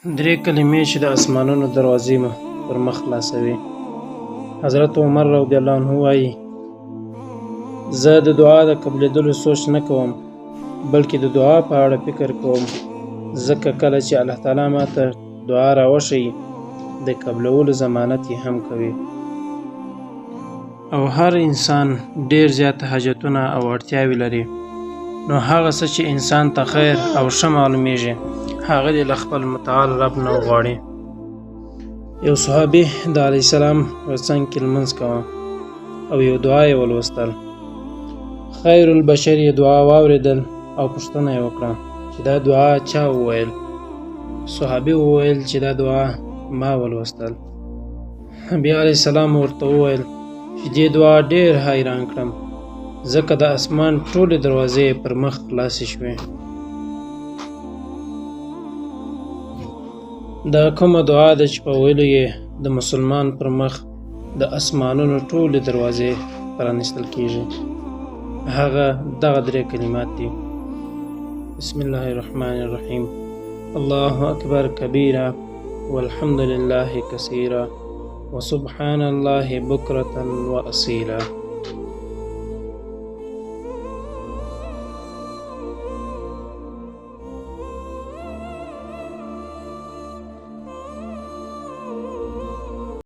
درې کلمې چې د اسمانونو دروازې مو پر مخ خلاصوي. حضرت عمر رضی الله عنه وایي زه د دعا د قبلېدلو سوچ نه کوم بلکې د دعا په اړه فکر کوم، ځکه کله چې الله تعالی ماته دعا راوښیي د قبلولو ضمانت یې هم کوي. او هر انسان ډیر زیات حاجتونه او اړتیاوې لري، نو هغه څه چې انسان ته خیر او ښه معلومیږي هغه دې له خپل متعال رب نه وغواړي. یو صحابي د علیه السلام غڅنګ کې لمونځ کوه او یو دعا یې ولوستل. خیر البشر یې دعا واورېدل او پوښتنه یې وکړه چې دا دعا چا وویل. صحابي وویل چې دا دعا ما ولوستل. بیا علیه السلام ورته وویل چې دې دعا ډېر حیران کړم، ځکه د اسمان ټولې دروازې پر مخ خلاصې شوې. دا کومه دعا ده چې په ویلو یې د مسلمان پر مخ د اسمانونو ټولې دروازې پرانیستل کیږي؟ هغه دغه درې کلمات دي: بسم الله الرحمن الرحیم، الله اکبر کبیرا والحمد لله کثیرا وسبحان الله بکرة واصیلا.